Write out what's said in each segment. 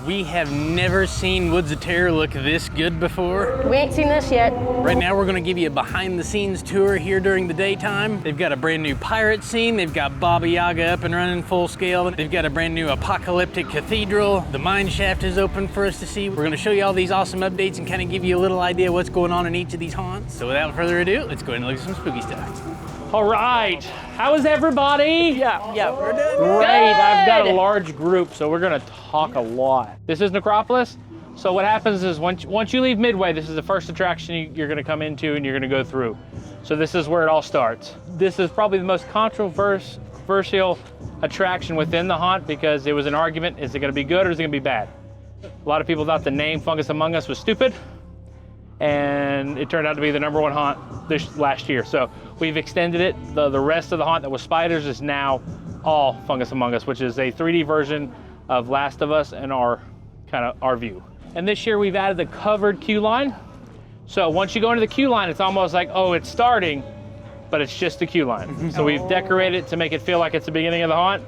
We have never seen Woods of Terror look this good before. We ain't seen this yet. Right now we're gonna give you a behind the scenes tour here during the daytime. They've got a brand new pirate scene. They've got Baba Yaga up and running full scale. They've got a brand new apocalyptic cathedral. The mine shaft is open for us to see. We're gonna show you all these awesome updates and kind of give you a little idea what's going on in each of these haunts. So without further ado, let's go ahead and look at some spooky stuff. All right, how is everybody? Yeah, we're doing Great, I've got a large group, so we're gonna talk a lot. This is Necropolis. So what happens is once you leave Midway, this is the first attraction you're gonna come into and you're gonna go through. So this is where it all starts. This is probably the most controversial attraction within the haunt because it was an argument, is it gonna be good or is it gonna be bad? A lot of people thought the name Fungus Among Us was stupid, and it turned out to be the #1 haunt this last year. So we've extended it. The rest of the haunt that was spiders is now all Fungus Among Us, which is a 3D version of Last of Us and our view. And this year we've added the covered queue line. So once you go into the queue line, it's almost like, oh, it's starting, but it's just the queue line. So we've decorated it to make it feel like it's the beginning of the haunt.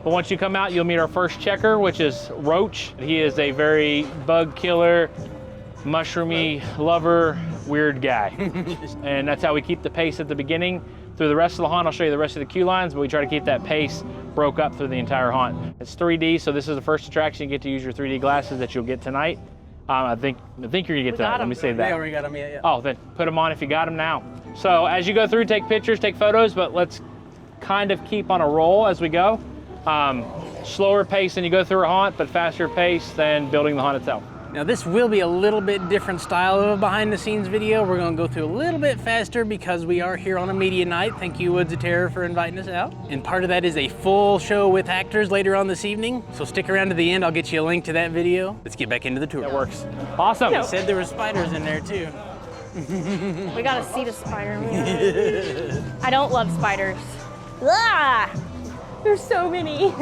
But once you come out, you'll meet our first checker, which is Roach. He is a very bug killer, mushroomy lover, weird guy. And that's how we keep the pace at the beginning. Through the rest of the haunt, I'll show you the rest of the queue lines, but we try to keep that pace broke up through the entire haunt. It's 3D, so this is the first attraction. You get to use your 3D glasses that you'll get tonight. I think you're gonna get tonight. Let me say that. We already got them, yeah. Oh, then put them on if you got them now. So as you go through, take pictures, take photos, but let's kind of keep on a roll as we go. Slower pace than you go through a haunt, but faster pace than building the haunt itself. Now this will be a little bit different style of a behind the scenes video. We're gonna go through a little bit faster because we are here on a media night. Thank you, Woods of Terror, for inviting us out. And part of that is a full show with actors later on this evening. So stick around to the end, I'll get you a link to that video. Let's get back into the tour. That works. Awesome. They said there were spiders in there too. We gotta see the spider. I don't love spiders. Ah! There's so many.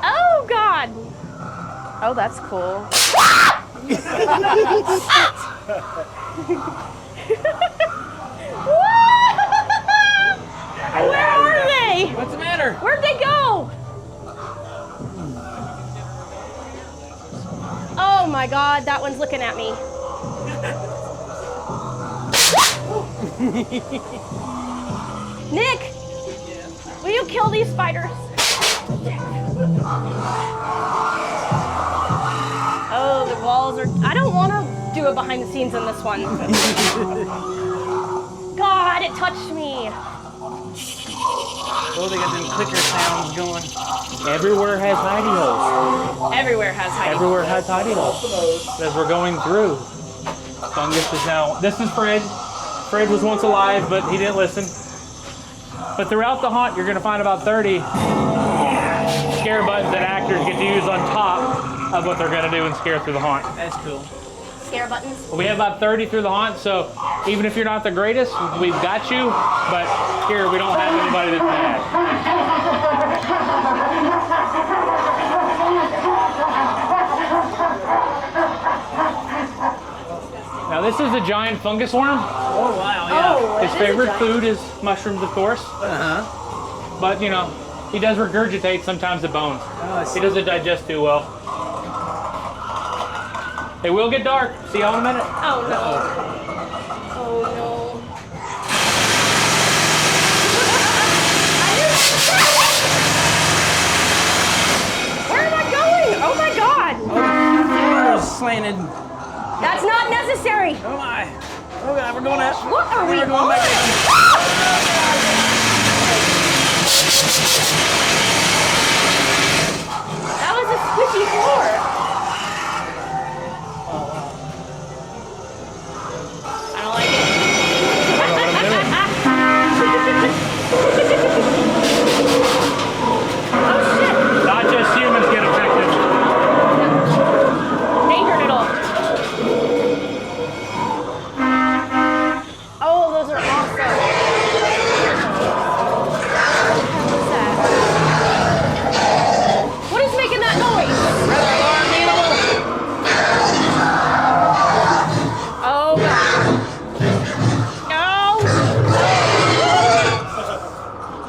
Oh God. Oh, that's cool. Where are they? What's the matter? Where'd they go? Oh my God, that one's looking at me. Nick, will you kill these spiders? Oh, the walls are... I don't want to do a behind the scenes in this one. God, it touched me. Oh, they got them clicker sounds going. Everywhere has hidey holes. Everywhere has hidey holes. Everywhere has hidey holes. As we're going through, Fungus is now... This is Fred. Fred was once alive, but he didn't listen. But throughout the haunt, you're going to find about 30 scare buttons that actors get to use on top of what they're going to do and scare through the haunt. That's cool. Scare buttons? We have about 30 through the haunt, so even if you're not the greatest, we've got you, but here we don't have anybody that's bad. Now this is a giant fungus worm. Oh, wow, yeah. Oh, His favorite food is mushrooms, of course. Uh-huh. But, you know, he does regurgitate sometimes the bones. Oh, He doesn't digest too well. It will get dark. See y'all in a minute. Oh, no. Oh, no. Where am I going? Oh, my God. Oh, the floor is slanted. That's not necessary. Oh, my. Oh, God, we're going up. What are we We're going on? back down. That was a squishy floor. I don't like it. Oh shit! Not just humans get affected. Danger Noodle. Oh, those are awesome. What is making that noise? Oh God. No.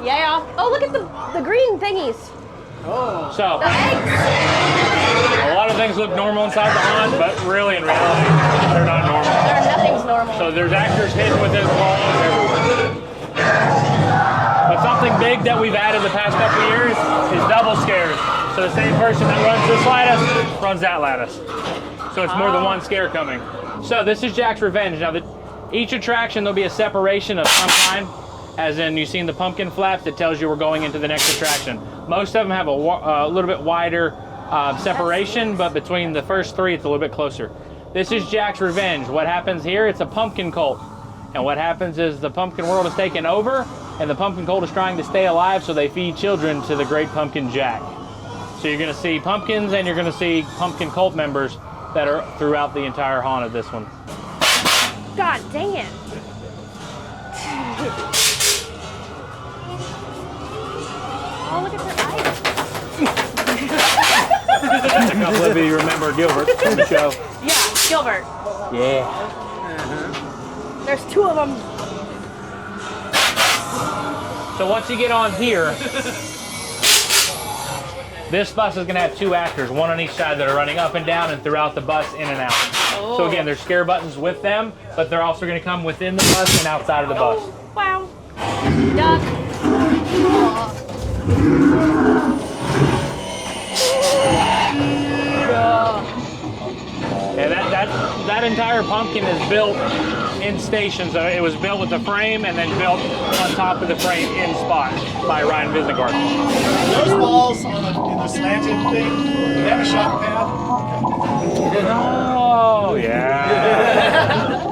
Yeah. Oh, look at the green thingies. Oh. So, The eggs. a lot of of things look normal inside the haunt, but really in reality, they're not normal. Nothing's normal. So there's actors hidden within walls everywhere. But something big that we've added the past couple of years is double scares. So the same person that runs this lattice runs that lattice. So it's more than one scare coming. So this is Jack's Revenge. Now, each attraction, there'll be a separation of some kind. As in, you've seen the pumpkin flaps that tells you we're going into the next attraction. Most of them have a little bit wider separation, but between the first three, it's a little bit closer. This is Jack's Revenge. What happens here? It's a pumpkin cult. And what happens is the pumpkin world is taken over, and the pumpkin cult is trying to stay alive, so they feed children to the great pumpkin Jack. So you're going to see pumpkins, and you're going to see pumpkin cult members that are throughout the entire haunt of this one. God dang it. Oh, look at their eyes. A couple of you remember Gilbert from the show. Yeah, Gilbert. Yeah. There's two of them. So once you get on here, this bus is going to have two actors, one on each side that are running up and down and throughout the bus, in and out. Oh. So again, there's scare buttons with them, but they're also going to come within the bus and outside of the bus. Wow. Duck. Yeah, that entire pumpkin is built in stations. It was built with the frame and then built on top of the frame in spot by Ryan Visnegard. Those walls in the slanted thing, they have a shot pad. Oh, yeah.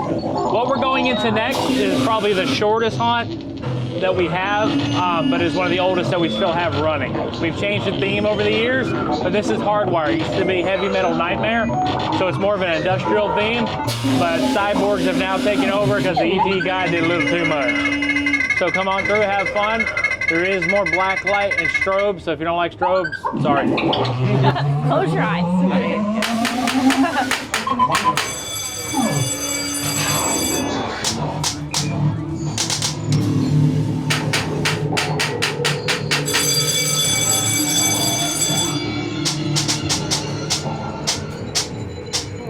What we're going into next is probably the shortest haunt that we have, but is one of the oldest that we still have running. We've changed the theme over the years, but this is Hardwired. It used to be Heavy Metal Nightmare, so it's more of an industrial theme, but cyborgs have now taken over because the ET guy did a little too much. So come on through, have fun. There is more black light and strobes, so if you don't like strobes, sorry. Close your eyes.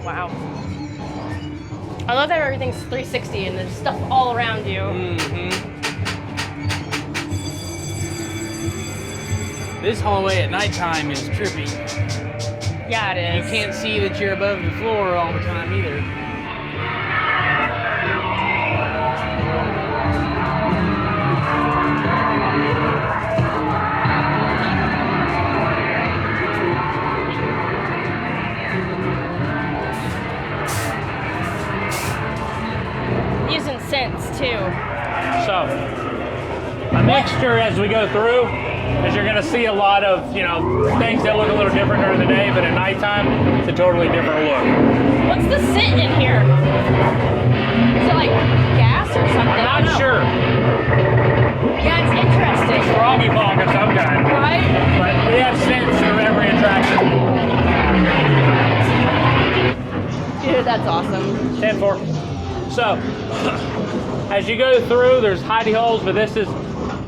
Wow. I love that everything's 360 and there's stuff all around you. This hallway at nighttime is trippy. Yeah, it You is. can't see that you're above the floor all the time either. Using scents too. So, a mixture as we go through, as you're gonna see a lot of, things that look a little different during the day, but at nighttime, it's a totally different look. What's the scent in here? Is it like gas or something? I'm not sure. Yeah, it's interesting. Froggy fog of some kind. Right? But we have scents for every attraction. Dude, that's awesome. 10-4. So, as you go through, there's hidey holes, but this is,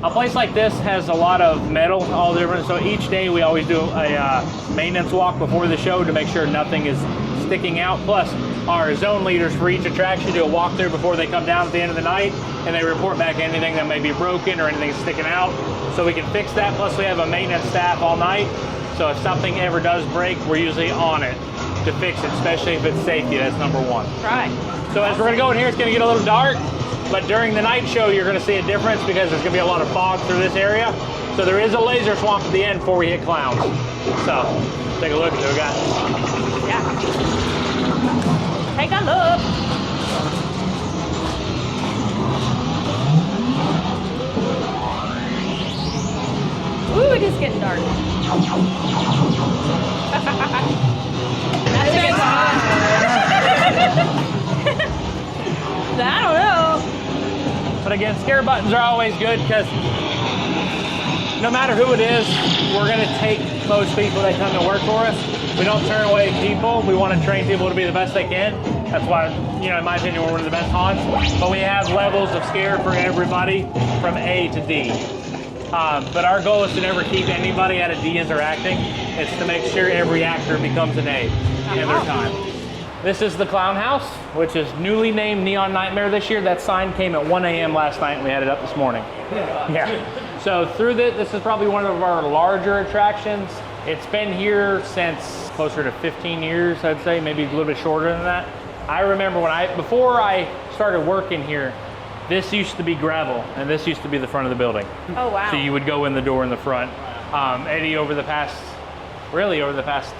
a place like this has a lot of metal, all different. So each day we always do a maintenance walk before the show to make sure nothing is sticking out. Plus, our zone leaders for each attraction do a walkthrough before they come down at the end of the night, and they report back anything that may be broken or anything sticking out, so we can fix that. Plus, we have a maintenance staff all night, so if something ever does break, we're usually on it to fix it, especially if it's safety. That's number one. Right. So as we're gonna go in here, it's gonna get a little dark, but during the night show, you're gonna see a difference because there's gonna be a lot of fog through this area. So there is a laser swamp at the end before we hit clowns. So, take a look at what we got. Yeah. Take a look. Ooh, it is getting dark. That's a good song. I don't know. But again, scare buttons are always good because no matter who it is, we're gonna take most people that come to work for us. We don't turn away people. We want to train people to be the best they can. That's why, in my opinion, we're one of the best haunts. But we have levels of scare for everybody from A to D. But our goal is to never keep anybody at a D as they're acting. It's to make sure every actor becomes an A in their time. This is the Clown House, which is newly named Neon Nightmare this year. That sign came at 1 a.m. last night and we had it up this morning. Yeah. So through this is probably one of our larger attractions. It's been here since closer to 15 years, I'd say, maybe a little bit shorter than that. I remember before I started working here, this used to be gravel and this used to be the front of the building. Oh, wow. So you would go in the door in the front. Eddie, over the past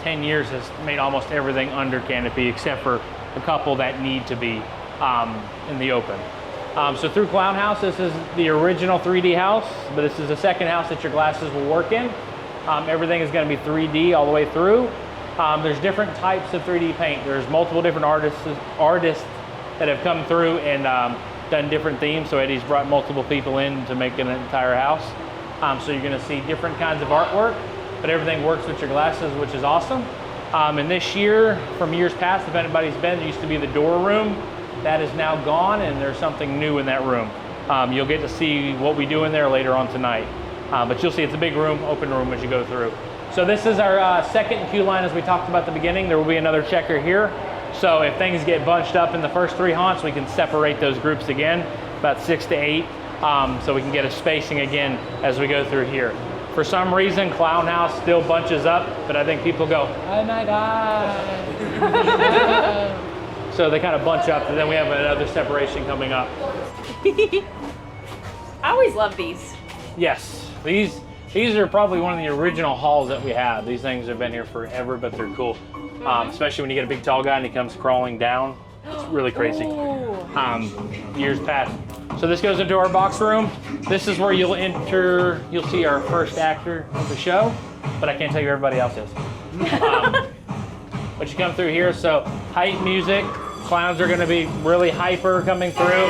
10 years, has made almost everything under canopy except for a couple that need to be in the open. So through Clown House, this is the original 3D house, but this is the second house that your glasses will work in. Everything is going to be 3D all the way through. There's different types of 3D paint. There's multiple different artists that have come through and done different themes. So Eddie's brought multiple people in to make an entire house. So you're going to see different kinds of artwork, but everything works with your glasses, which is awesome. And this year, from years past, if anybody's been, there used to be the door room. That is now gone, and there's something new in that room. You'll get to see what we do in there later on tonight. But you'll see it's a big room, open room as you go through. So this is our second queue line, as we talked about at the beginning. There will be another checker here. So if things get bunched up in the first 3 haunts, we can separate those groups again, about 6 to 8, so we can get a spacing again as we go through here. For some reason, Clown House still bunches up, but I think people go, oh my God. So they kind of bunch up, and then we have another separation coming up. I always love these. Yes, these are probably one of the original halls that we have. These things have been here forever, but they're cool. Especially when you get a big tall guy and he comes crawling down. It's really crazy. Years past. So this goes into our box room. This is where you'll see our first actor of the show, but I can't tell you who everybody else is. But you come through here, so hype music. Clowns are going to be really hyper coming through.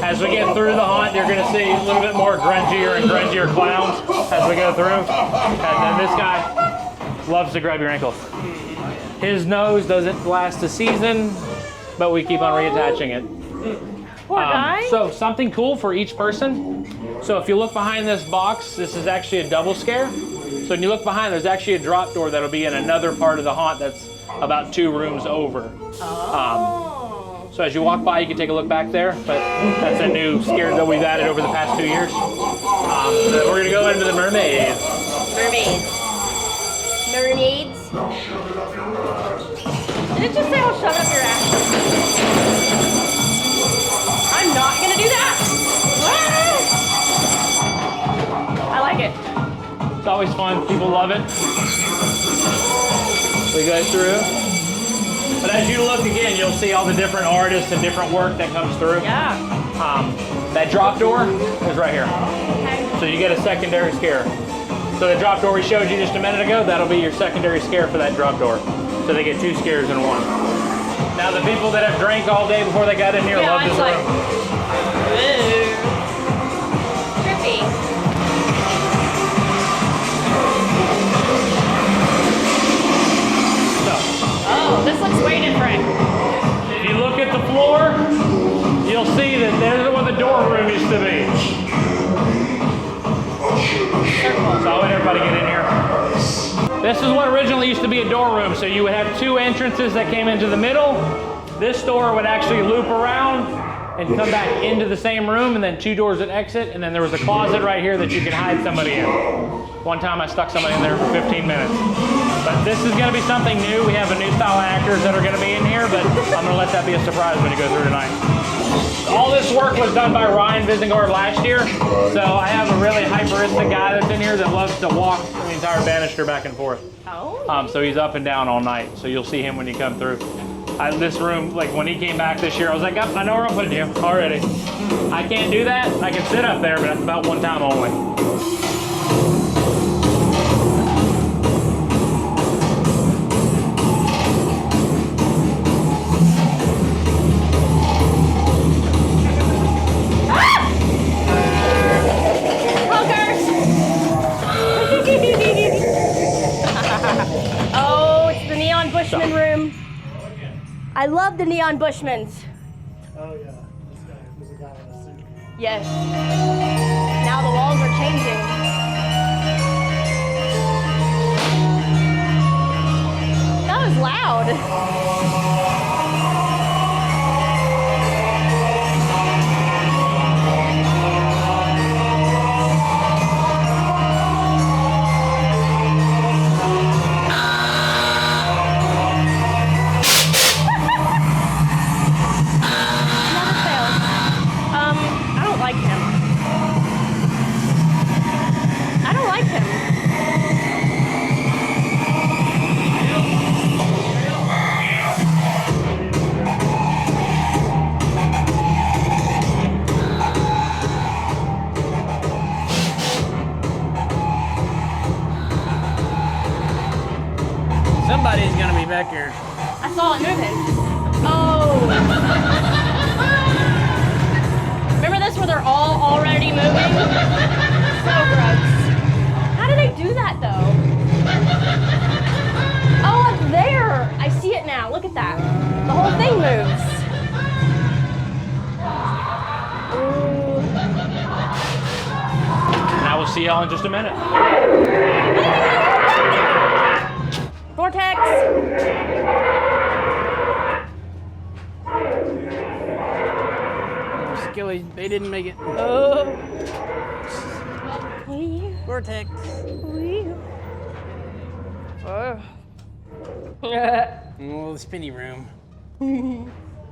As we get through the haunt, you're going to see a little bit more grungier and grungier clowns as we go through. And then this guy loves to grab your ankles. His nose doesn't last a season, but we keep on reattaching it. Poor guy. So something cool for each person. So if you look behind this box, this is actually a double scare. So when you look behind, there's actually a drop door that'll be in another part of the haunt that's about 2 rooms over. So as you walk by, you can take a look back there, but that's a new scare that we've added over the past 2 years. Then we're gonna go into the mermaids. Mermaids. Did it just say I'll shut up your ass? I'm not gonna do that. Ah! I like it. It's always fun, people love it. We go through. But as you look again, you'll see all the different artists and different work that comes through. Yeah. That drop door is right here. Okay. So you get a secondary scare. So the drop door we showed you just a minute ago, that'll be your secondary scare for that drop door. So they get 2 scares in one. Now the people that have drank all day before they got in here love this room. Trippy. Oh, this looks way different. If you look at the floor, you'll see that there's where the door room used to be. So I'll let everybody get in here. This is what originally used to be a door room. So you would have 2 entrances that came into the middle. This door would actually loop around and come back into the same room, and then 2 doors that exit, and then there was a closet right here that you could hide somebody in. One time I stuck somebody in there for 15 minutes. But this is gonna be something new. We have a new style of actors that are gonna be in here, but I'm gonna let that be a surprise when you go through tonight. All this work was done by Ryan Visingard last year, so I have a really hyperistic guy that's in here that loves to walk the entire banister back and forth. Oh. So he's up and down all night, so you'll see him when you come through. This room, like when he came back this year, I was like, oh, I know where I'm putting you already. I can't do that. I can sit up there, but that's about 1 time only. Oh, it's the Neon Bushman room. I love the Neon Bushmans. Oh yeah, this guy, there's a guy in a suit. Yes. Now the walls are changing. Never fails. I don't like him. I don't like him. Somebody's gonna be back here. I saw it moving. Oh. Remember this where they're all already moving? So gross. How do they do that though? Oh, up there. I see it now. Look at that. The whole thing moves. Ooh. Now we'll see y'all in just a minute. Vortex. Skilly, they didn't make it. Oh. Vortex. Oh. Oh, the spinny room.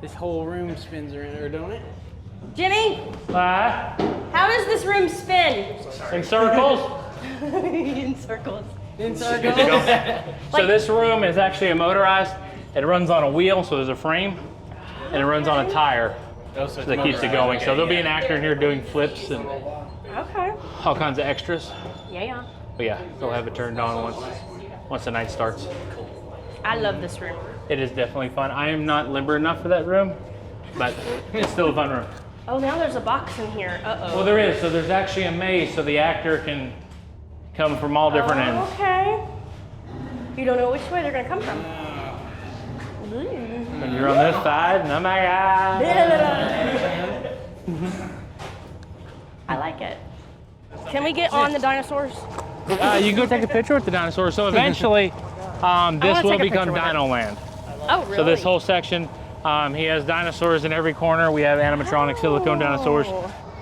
This whole room spins around her, don't it? Jimmy, how does this room spin? In circles. In circles. In circles. So this room is actually a motorized. It runs on a wheel, so there's a frame, and it runs on a tire. So that keeps it going. So there'll be an actor in here doing flips and Okay. all kinds of extras. Yeah. But yeah, they'll have it turned on once the night starts. I love this room. It is definitely fun. I am not limber enough for that room, but it's still a fun room. Oh, now there's a box in here. Uh-oh. Well, there is. So there's actually a maze, so the actor can come from all different ends. Okay. You don't know which way they're gonna come from. And you're on this side, and I'm like, I like it. Can we get on the dinosaurs? you can go take a picture with the dinosaurs. So eventually, this wanna will take a become picture with it. Dino Land. Oh, really? So this whole section, he has dinosaurs in every corner. We have animatronic silicone dinosaurs.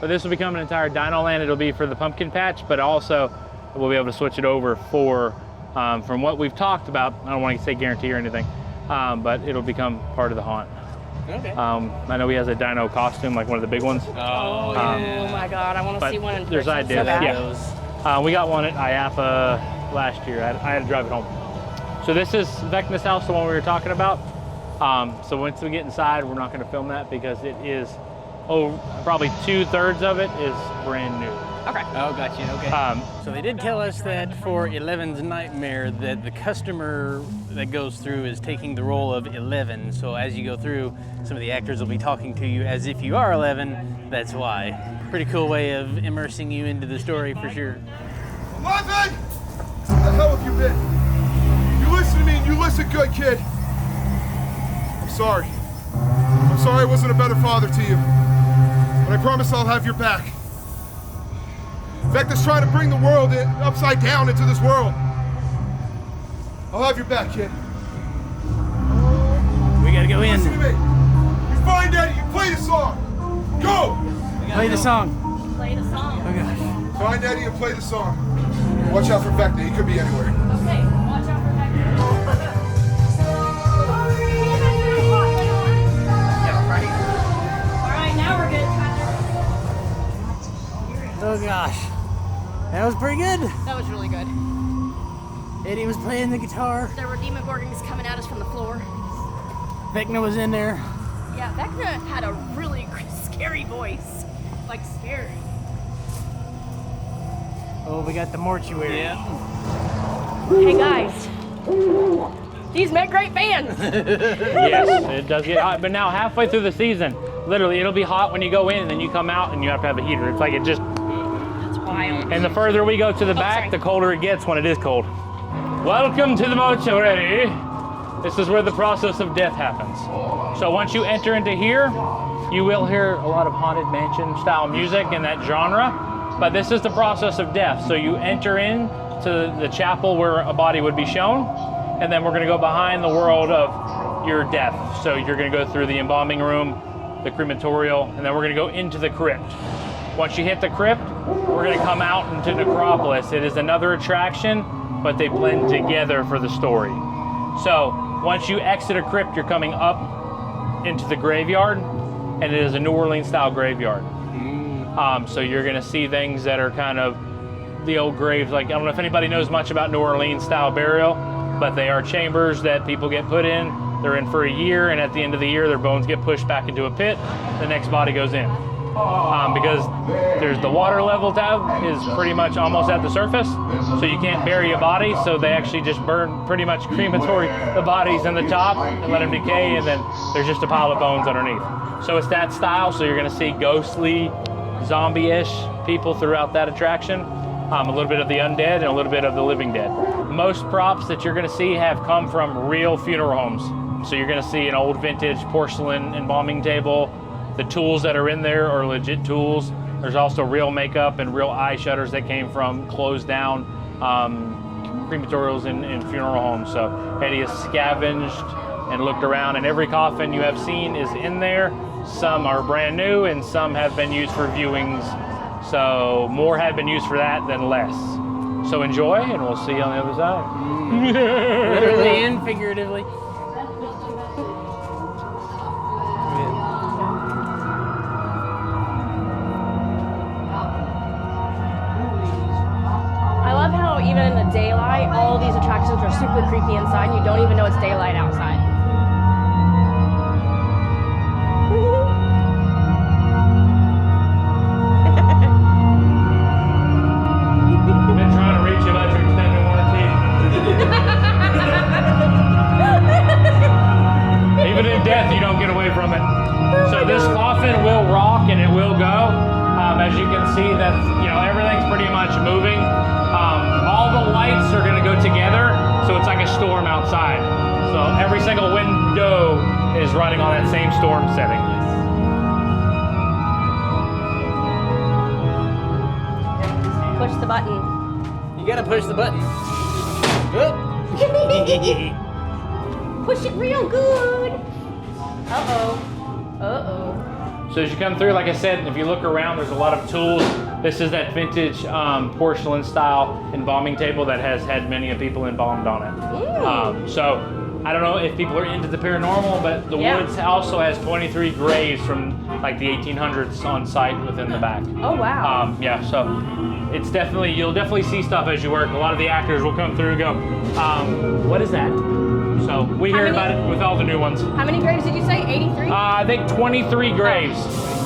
But this will become an entire Dino Land. It'll be for the pumpkin patch, but also we'll be able to switch it over for, from what we've talked about, I don't want to say guarantee or anything, but it'll become part of the haunt. Okay. I know he has a dino costume, like one of the big ones. Oh, Oh my God, I want to But see one in person. there's ideas, so bad. yeah. We got one at IAPA last year. I had to drive it home. So this is Vecna's house, the one we were talking about. So once we get inside, we're not going to film that because it is, probably 2/3 of it is brand new. Okay. Oh, got you. Okay. So they did tell us that for 11's nightmare, that the customer that goes through is taking the role of 11. So as you go through, some of the actors will be talking to you as if you are 11. That's why. Pretty cool way of immersing you into the story for sure. 11! Where the hell have you been? You listen to me and you listen good, kid. I'm sorry. I'm sorry I wasn't a better father to you. But I promise I'll have your back. Vecna's trying to bring the world upside down into this world. I'll have your back, kid. We gotta go in. Listen to me. You find Eddie, you play the song. Go! Play the song. Play the song. Oh gosh. Find Eddie and play the song. Watch out for Vecna, he could be anywhere. Okay, watch out for Vecna. All right, now we're good, Tyler. Oh gosh. That was pretty good. That was really good. Eddie was playing the guitar. There were demogorgons coming at us from the floor. Vecna was in there. Yeah, Vecna had a really scary voice. Like scary. Oh, we got the mortuary. Yeah. Hey guys. These make great fans. Yes, it does get hot. But now halfway through the season, literally it'll be hot when you go in and then you come out and you have to have a heater. It's like it just, That's wild. and the further we go to the back, sorry. the colder it gets when it is cold. Welcome to the mortuary. This is where the process of death happens. So once you enter into here, you will hear a lot of haunted mansion style music in that genre, but this is the process of death. So you enter in to the chapel where a body would be shown, and then we're gonna go behind the world of your death. So you're gonna go through the embalming room, the crematorial, and then we're gonna go into the crypt. Once you hit the crypt, we're gonna come out into Necropolis. It is another attraction, but they blend together for the story. So once you exit a crypt, you're coming up into the graveyard, and it is a New Orleans style graveyard. So you're gonna see things that are kind of the old graves. Like, I don't know if anybody knows much about New Orleans style burial, but they are chambers that people get put in. They're in for a year, and at the end of the year, their bones get pushed back into a pit. The next body goes in. Because there's the water level tab is pretty much almost at the surface, so you can't bury a body, so they actually just burn, pretty much crematory the bodies in the top and let them decay, and then there's just a pile of bones underneath. So it's that style, so you're gonna see ghostly, zombie-ish people throughout that attraction. A little bit of the undead and a little bit of the living dead. Most props that you're gonna see have come from real funeral homes. So you're gonna see an old vintage porcelain embalming table. The tools that are in there are legit tools. There's also real makeup and real eye shutters that came from closed down crematorials and funeral homes. So Eddie has scavenged and looked around, and every coffin you have seen is in there. Some are brand new and some have been used for viewings. So more have been used for that than less. So enjoy, and we'll see you on the other side. Literally and figuratively. I love how even in the daylight, all these attractions are super creepy inside, and you don't even know it's daylight outside. Been trying to reach you about your extended warranty. Even in death, you don't get away from it. So this coffin will rock and it will go. As you can see, that everything's pretty much moving. All the lights are going to go together, so it's like a storm outside. So every single window is running on that same storm setting. Push the button. You gotta push the button. Push it real good. Uh-oh. Uh-oh. So as you come through, like I said, if you look around, there's a lot of tools. This is that vintage porcelain style embalming table that has had many people embalmed on it. So I don't know if people are into the paranormal, but the woods also has 23 graves from like the 1800s on site within the back. Oh, wow. Yeah, so it's definitely, you'll definitely see stuff as you work. A lot of the actors will come through and go, what is that? So we hear about it with all the new ones. How many graves did you say? 83? I think 23 graves.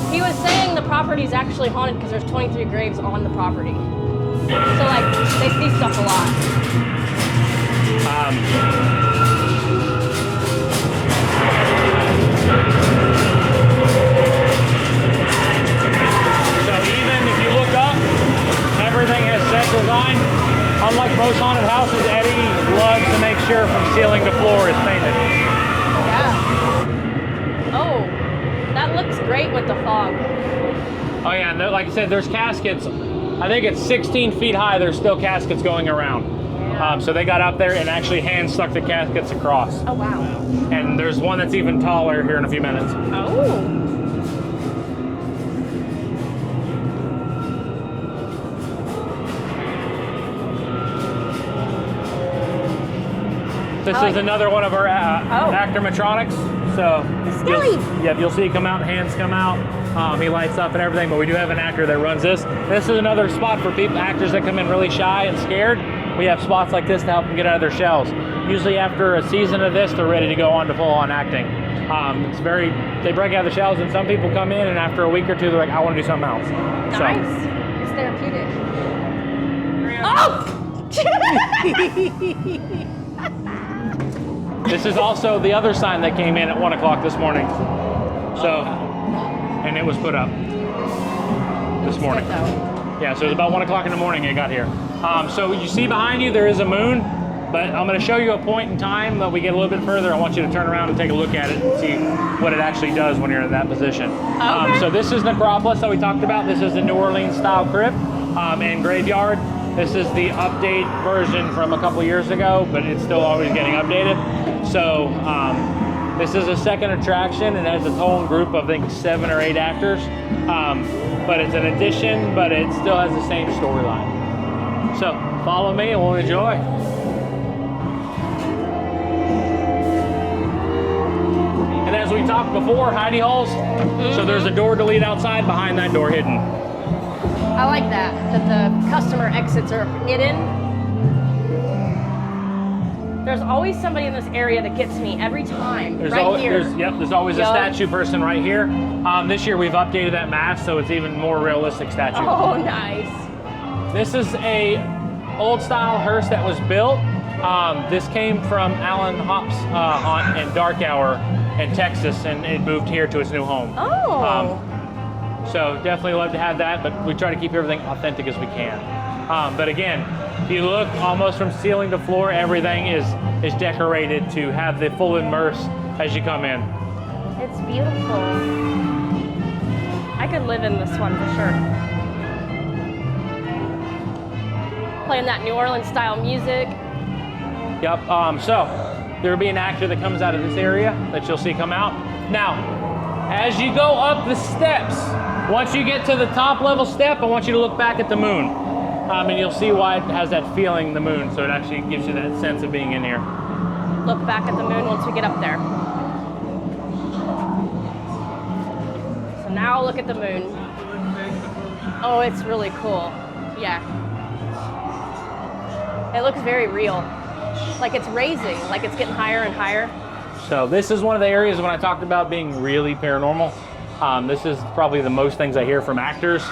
He was saying the property is actually haunted because there's 23 graves on the property. So like, they see stuff a lot. So even if you look up, everything has set design. Unlike most haunted houses, Eddie loves to make sure from ceiling to floor is painted. Yeah. Oh, that looks great with the fog. Oh yeah, and like I said, there's caskets. I think it's 16 feet high. There's still caskets going around. So they got up there and actually hand stuck the caskets across. Oh wow. And there's one that's even taller here in a few minutes. Oh. This is another one of our actor-matronics. So you'll see it come out, hands come out. He lights up and everything, but we do have an actor that runs this. This is another spot for people, actors that come in really shy and scared. We have spots like this to help them get out of their shells. Usually after a season of this, they're ready to go on to full-on acting. They break out of the shells, and some people come in and after a week or two, they're like, I want to do something else. Nice. So, It's therapeutic. Oh! this is also the other sign that came in at 1 o'clock this morning. So, and it was put up this morning. Yeah, so it was about 1 o'clock in the morning it got here. So you see behind you, there is a moon, but I'm gonna show you a point in time that we get a little bit further. I want you to turn around and take a look at it and see what it actually does when you're in that position. Okay. So this is Necropolis that we talked about. This is the New Orleans style crypt and graveyard. This is the update version from a couple years ago, but it's still always getting updated. So this is a second attraction. It has its own group of, I think, 7 or 8 actors. But it's an addition, but it still has the same storyline. So follow me and we'll enjoy. And as we talked before, hidey holes. So there's a door to lead outside, behind that door hidden. I like that the customer exits are hidden. There's always somebody in this area that gets me every time. There's always a statue person right here. This year we've updated that mask, so it's even more realistic statue. Oh, nice. This is a old style hearse that was built. This came from Alan Hopp's aunt in Dark Hour in Texas, and it moved here to its new home. Oh. So definitely love to have that, but we try to keep everything authentic as we can. But again, if you look almost from ceiling to floor, everything is decorated to have the full immerse as you come in. It's beautiful. I could live in this one for sure. Playing that New Orleans style music. Yep, so there'll be an actor that comes out of this area that you'll see come out. Now, as you go up the steps, once you get to the top level step, I want you to look back at the moon. And you'll see why it has that feeling, the moon, so it actually gives you that sense of being in here. Look back at the moon once we get up there. So now look at the moon. Oh, it's really cool. Yeah. It looks very real. Like it's raising, like it's getting higher and higher. So this is one of the areas when I talked about being really paranormal. This is probably the most things I hear from actors.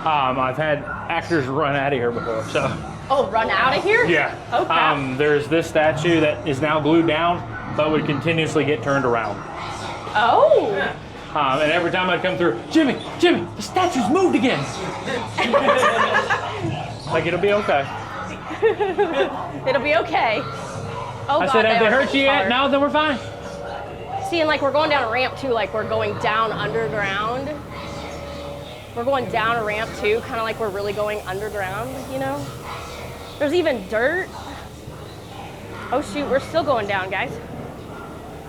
I've had actors run out of here before, so. Oh, run out of here? Yeah. Okay. There's this statue that is now glued down, but would continuously get turned around. Oh. And every time I'd come through, Jimmy, the statue's moved again. Like, it'll be okay. It'll be okay. Oh, I said, have they hurt you yet? No, then we're fine. See, and like we're going down a ramp too, like we're going down underground. We're going down a ramp too, kind of like we're really going underground, you know? There's even dirt. Oh shoot, we're still going down, guys.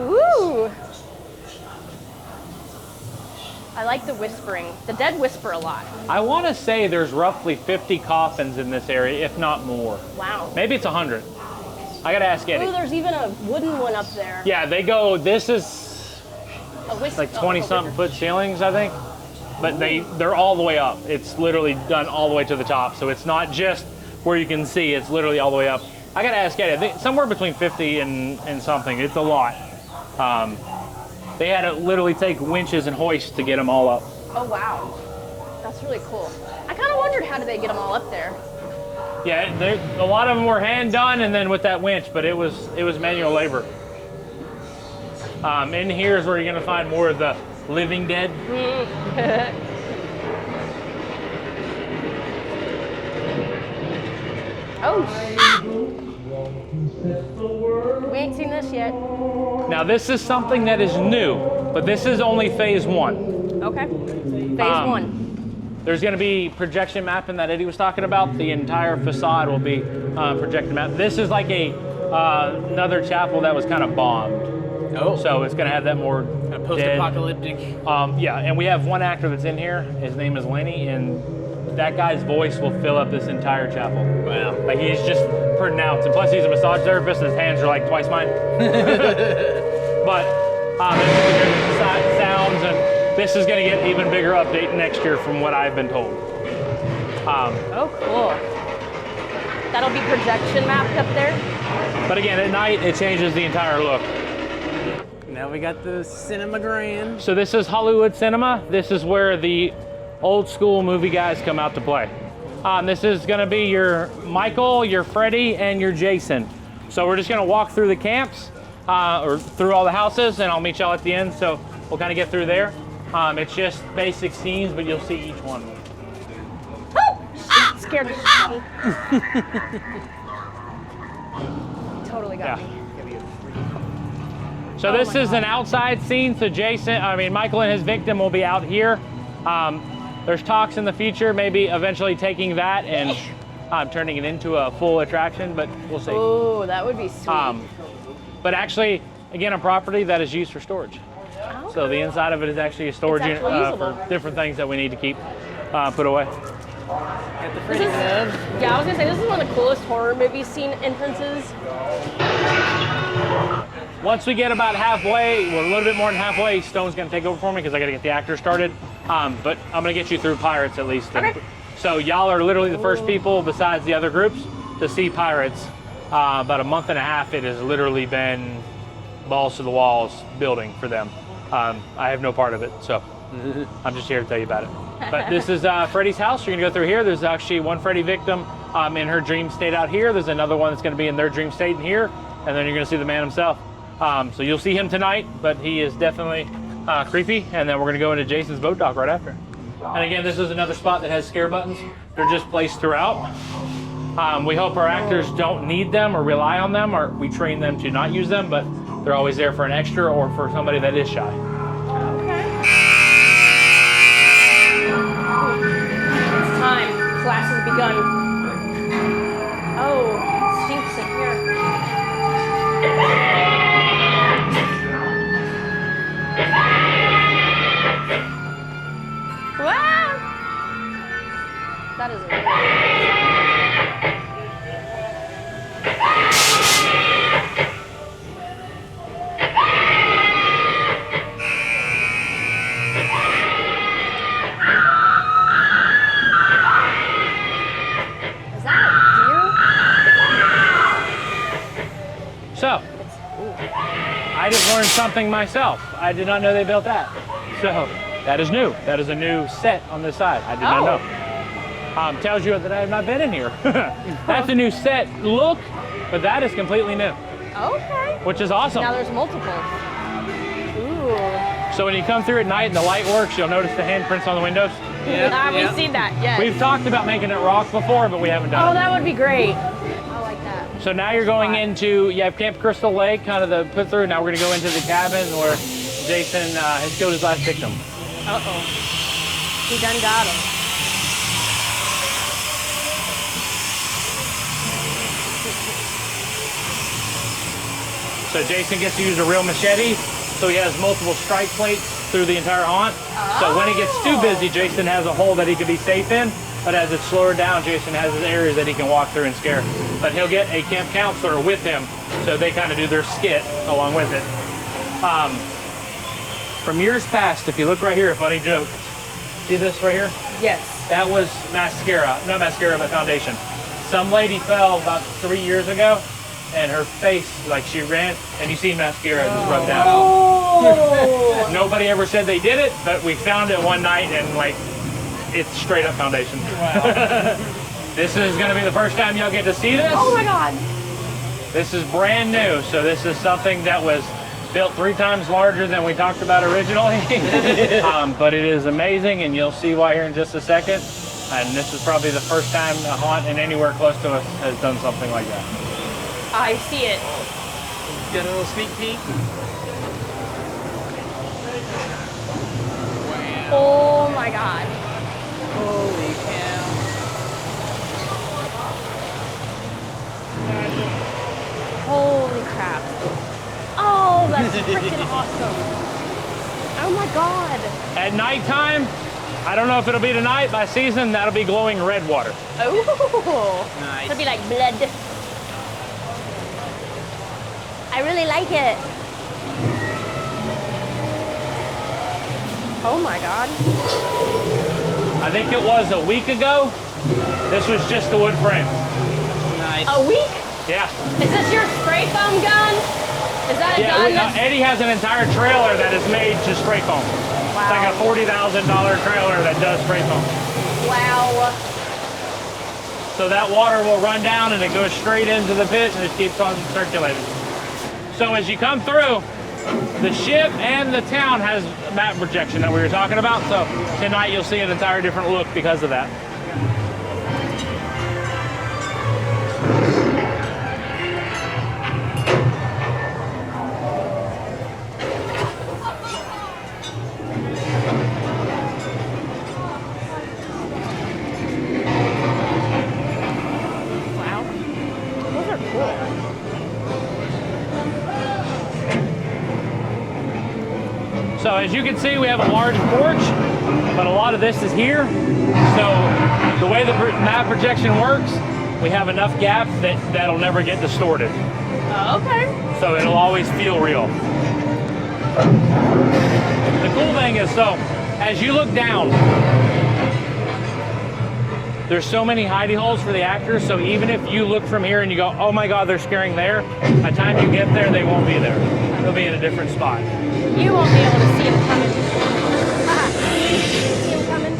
Ooh. I like the whispering. The dead whisper a lot. I want to say there's roughly 50 coffins in this area, if not more. Wow. Maybe it's 100. I gotta ask Eddie. Ooh, there's even a wooden one up there. Yeah, they go, this is like 20-something foot ceilings, I think. But they're all the way up. It's literally done all the way to the top. So it's not just where you can see, it's literally all the way up. I gotta ask Eddie, I think somewhere between 50 and something. It's a lot. They had to literally take winches and hoists to get them all up. Oh, wow. That's really cool. I kind of wondered how did they get them all up there? Yeah, a lot of them were hand done and then with that winch, but it was manual labor. In here is where you're gonna find more of the living dead. Oh, we ain't seen this yet. Now this is something that is new, but this is only phase 1. Okay, phase 1. There's going to be projection mapping that Eddie was talking about. The entire facade will be projection mapped. This is like another chapel that was kind of bombed. Oh. So it's going to have that more post-apocalyptic. Yeah, and we have one actor that's in here. His name is Lenny, and that guy's voice will fill up this entire chapel. Wow. Like he's just pronounced. And plus he's a massage therapist, his hands are like twice mine. But sounds, and this is going to get even bigger update next year from what I've been told. Oh, cool. That'll be projection mapped up there? But again, at night, it changes the entire look. Now we got the Cinema Grande. So this is Hollywood Cinema. This is where the old school movie guys come out to play. This is going to be your Michael, your Freddy, and your Jason. So we're just going to walk through the camps, or through all the houses, and I'll meet y'all at the end. So we'll kind of get through there. It's just basic scenes, but you'll see each one. Oh, shit, scared the shit out of me. Totally got me. So this is an outside scene. So Michael and his victim will be out here. There's talks in the future, maybe eventually taking that and turning it into a full attraction, but we'll see. Oh, that would be sweet. But actually, again, a property that is used for storage. Okay. So the inside of it is actually a storage unit usable. for different things that we need to keep put away. Got the Freddy Club. Yeah, I was gonna say, this is one of the coolest horror movie scene entrances. Once we get about halfway, well, a little bit more than halfway, Stone's gonna take over for me because I gotta get the actors started. But I'm gonna get you through Pirates at least. Okay. So y'all are literally the first people besides the other groups to see Pirates. About a month and a half, it has literally been balls to the walls building for them. I have no part of it, so I'm just here to tell you about it. But this is Freddy's house. You're gonna go through here. There's actually one Freddy victim in her dream state out here. There's another one that's gonna be in their dream state in here. And then you're gonna see the man himself. So you'll see him tonight, but he is definitely creepy. And then we're gonna go into Jason's boat dock right after. And again, this is another spot that has scare buttons. They're just placed throughout. We hope our actors don't need them or rely on them, or we train them to not use them, but they're always there for an extra or for somebody that is shy. It's time. Class has begun. Oh, it stinks in here. Wow! That is weird. So, I just learned something myself. I did not know they built that. So, that is new. That is a new set on this side. I did not know. Tells you that I have not been in here. That's a new set look, but that is completely new. Okay. Which is awesome. Now there's multiples. Ooh. So when you come through at night and the light works, you'll notice the handprints on the windows. Yeah, we've seen that, yes. We've talked about making it rock before, but we haven't done it. Oh, that would be great. I like that. So now you're going into, you have Camp Crystal Lake, kind of the put through. Now we're gonna go into the cabin where Jason has killed his last victim. Uh-oh. He done got him. So Jason gets to use a real machete, so he has multiple strike plates through the entire haunt. So when it gets too busy, Jason has a hole that he can be safe in, but as it's slower down, Jason has his areas that he can walk through and scare. But he'll get a camp counselor with him, so they kind of do their skit along with it. From years past, if you look right here, a funny joke. See this right here? Yes. That was mascara, not mascara, but foundation. Some lady fell about 3 years ago, and her face, like she ran, and you see mascara just rubbed down. Oh. Nobody ever said they did it, but we found it one night, and like, it's straight up foundation. Wow. This is gonna be the first time y'all get to see this. Oh my God. This is brand new, so this is something that was built 3 times larger than we talked about originally. But it is amazing, and you'll see why here in just a second. And this is probably the first time a haunt in anywhere close to us has done something like that. I see it. Get a little sneak peek. Wow. Oh my God. Holy cow. Holy crap. Oh, that's freaking awesome. Oh my God. At nighttime, I don't know if it'll be tonight, by season, that'll be glowing red water. Oh. Nice. It'll be like blood. I really like it. Oh my God. I think it was a week ago. This was just the wood frame. Nice. A week? Yeah. Is this your spray foam gun? Is that a gun? Eddie has an entire trailer that is made to spray foam. Wow. It's like a $40,000 trailer that does spray foam. Wow. So that water will run down and it goes straight into the pit and it keeps on circulating. So as you come through, the ship and the town has map projection that we were talking about. So tonight you'll see an entire different look because of that. So as you can see, we have a large porch, but a lot of this is here. So the way the map projection works, we have enough gaps that'll never get distorted. Okay. So it'll always feel real. The cool thing is, so as you look down, there's so many hidey holes for the actors, so even if you look from here and you go, oh my God, they're scaring there, by the time you get there, they won't be there. They'll be in a different spot. You won't be able to see them coming. See them coming?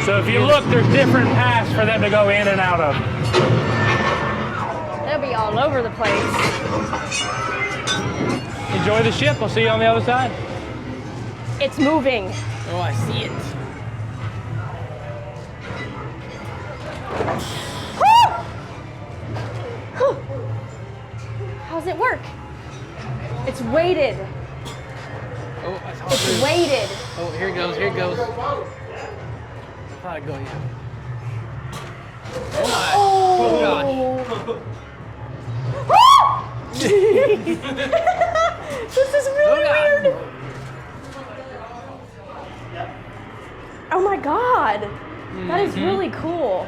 So if you look, there's different paths for them to go in and out of. They'll be all over the place. Enjoy the ship. We'll see you on the other side. It's moving. Oh, I see it. How's it work? It's weighted. Oh, I saw It's it. weighted. Oh, here it goes, here it goes. Probably go, yeah. Oh my. Oh gosh. This is really weird. Oh my God. That is really cool.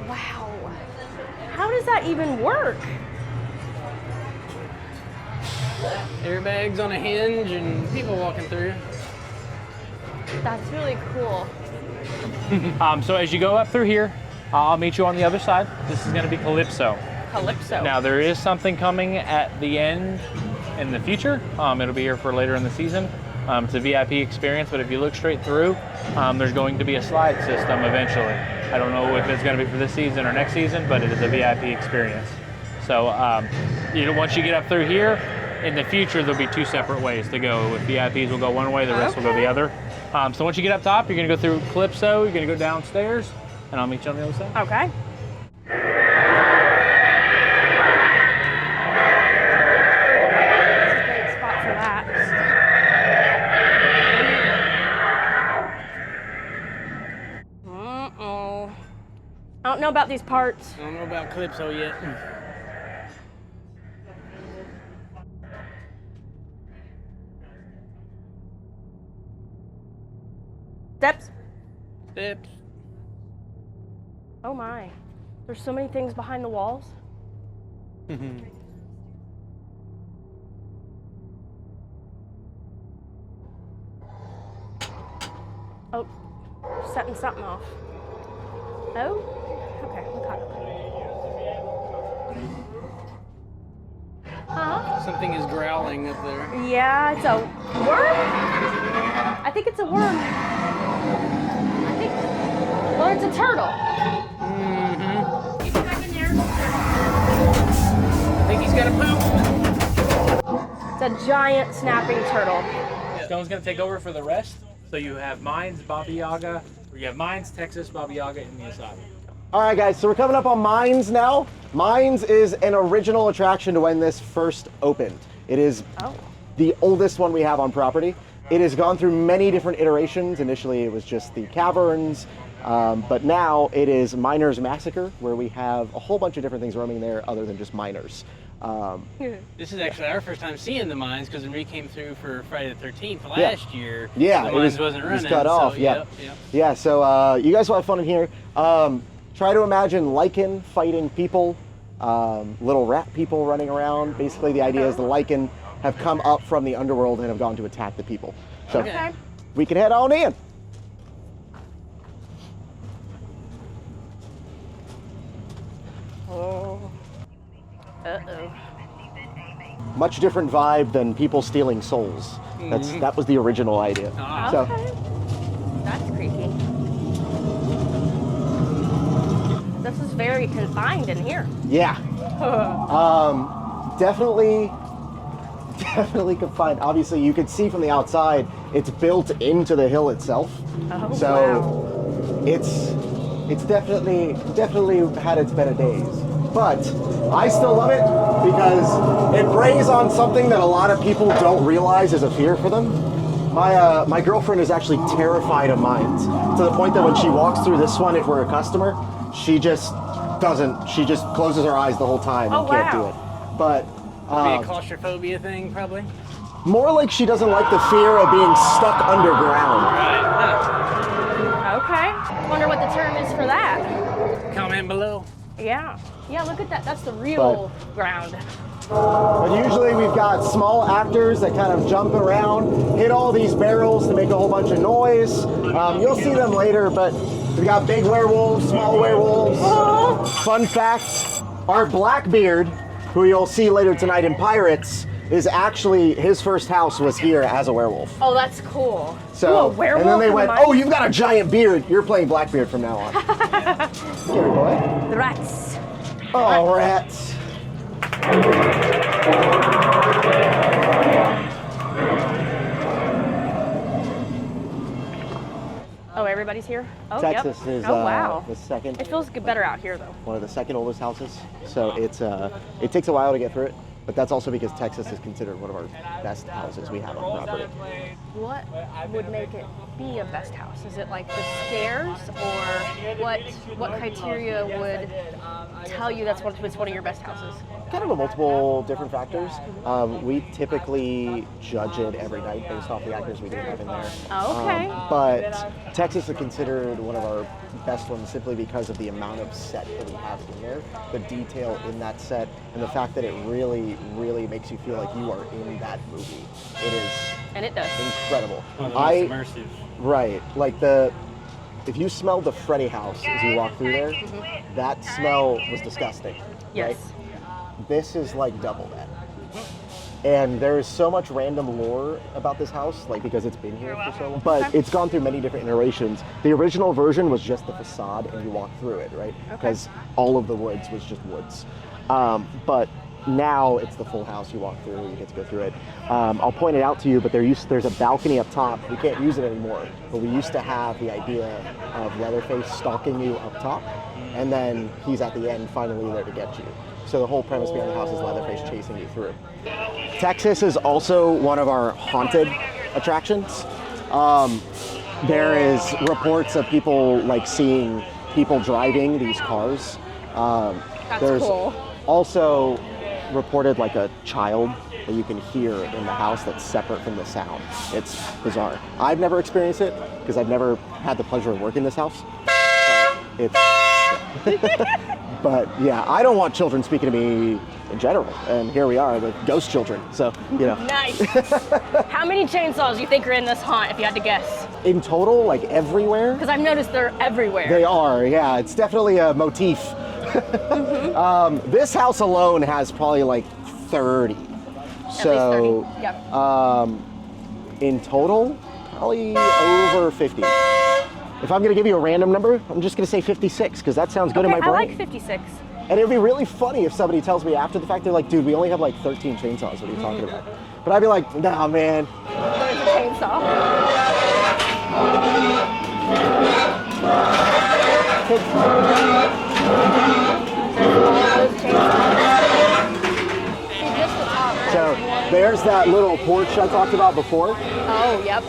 Wow. How does that even work? Airbags on a hinge and people walking through. That's really cool. So as you go up through here, I'll meet you on the other side. This is going to be Calypso. Calypso. Now there is something coming at the end in the future. It'll be here for later in the season. It's a VIP experience, but if you look straight through, there's going to be a slide system eventually. I don't know if it's going to be for this season or next season, but it is a VIP experience. So once you get up through here, in the future there'll be two separate ways to go. With VIPs will go one way, the rest will go the other. So once you get up top, you're going to go through Calypso, you're going to go downstairs, and I'll meet you on the other side. Okay. That's a great spot for that. Uh-oh. I don't know about these parts. I don't know about Calypso yet. Steps. Steps. Oh my. There's so many things behind the walls. Oh, setting something off. Oh? Okay, we caught it. Huh? Something is growling up there. Yeah, it's a worm? I think it's a worm. Or it's a turtle. Mm-hmm. Is he back in there? I think he's got a poop. It's a giant snapping turtle. Stone's going to take over for the rest. So you have Mines, Baba Yaga, or you have Mines, Texas, Baba Yaga, and the Asylum. All right, guys, so we're coming up on Mines now. Mines is an original attraction to when this first opened. It is the oldest one we have on property. It has gone through many different iterations. Initially, it was just the caverns, but now it is Miners Massacre, where we have a whole bunch of different things roaming there other than just miners. This is actually our first time seeing the mines because when we came through for Friday the 13th last year, the mines wasn't running. It was cut off, so, yeah. Yeah, so you guys will have fun in here. Try to imagine lichen fighting people, little rat people running around. Basically, the idea is the lichen have come up from the underworld and have gone to attack the people. So we can head on in. Oh. Uh-oh. Much different vibe than people stealing souls. That was the original idea. So, Okay. That's creepy. This is very confined in here. yeah. Definitely confined. Obviously, you can see from the outside, it's built into the hill itself. Oh, So wow. it's definitely had its better days. But I still love it because it preys on something that a lot of people don't realize is a fear for them. My girlfriend is actually terrified of mines, to the point that when she walks through this one, if we're a customer, she just closes her eyes the whole time and can't do it. But Be a claustrophobia thing, probably. more like she doesn't like the fear of being stuck underground. Right. Okay. Wonder what the term is for that. Comment below. Yeah. Yeah, look at that. That's the real ground. But usually we've got small actors that kind of jump around, hit all these barrels to make a whole bunch of noise. You'll see them later, but we got big werewolves, small werewolves. Fun fact, our Blackbeard, who you'll see later tonight in Pirates, is actually, his first house was here as a werewolf. Oh, that's cool. So, Ooh, a werewolf and then they in the went, mines? oh, you've got a giant beard. You're playing Blackbeard from now on. Here, boy. The rats. Oh, rats. Oh, everybody's here? Oh, Texas yep. is Oh, wow. the second. It feels better out here, though. One of the second oldest houses. So it takes a while to get through it, but that's also because Texas is considered one of our best houses we have on property. What would make it be a best house? Is it like the stairs, or what criteria would tell you that's one of your best houses? Kind of a multiple different factors. We typically judge it every night based off the actors we do have in there. Okay. But Texas is considered one of our best ones simply because of the amount of set that we have in there, the detail in that set, and the fact that it really, really makes you feel like you are in that movie. It is And it does. incredible. One of the most immersive. Right, like if you smelled the Freddy house as you walk through there, that smell was disgusting. Yes. Right? This is like double that. And there is so much random lore about this house, like because it's been here for so long. But it's gone through many different iterations. The original version was just the facade and you walk through it, right? Because all of the woods was just woods. But now it's the full house. You walk through, you get to go through it. I'll point it out to you, but there's a balcony up top. We can't use it anymore, but we used to have the idea of Leatherface stalking you up top, and then he's at the end finally there to get you. So the whole premise behind the house is Leatherface chasing you through. Texas is also one of our haunted attractions. There is reports of people like seeing people driving these cars. There's cool. also reported like a child that you can hear in the house that's separate from the sound. It's bizarre. I've never experienced it because I've never had the pleasure of working this house. But yeah, I don't want children speaking to me in general, and here we are with ghost children, so, you know. Nice. How many chainsaws do you think are in this haunt, if you had to guess? In total, like everywhere? Because I've noticed they're everywhere. They are, yeah, it's definitely a motif. This house alone has probably like 30. So, At least 30. Yep. In total, probably over 50. If I'm gonna give you a random number, I'm just gonna say 56, because that sounds good in my brain. I like 56. And it'd be really funny if somebody tells me after the fact, they're like, dude, we only have like 13 chainsaws, what are you talking about? But I'd be like, nah, man. There's a chainsaw. So there's that little porch I talked about before. Oh, yep.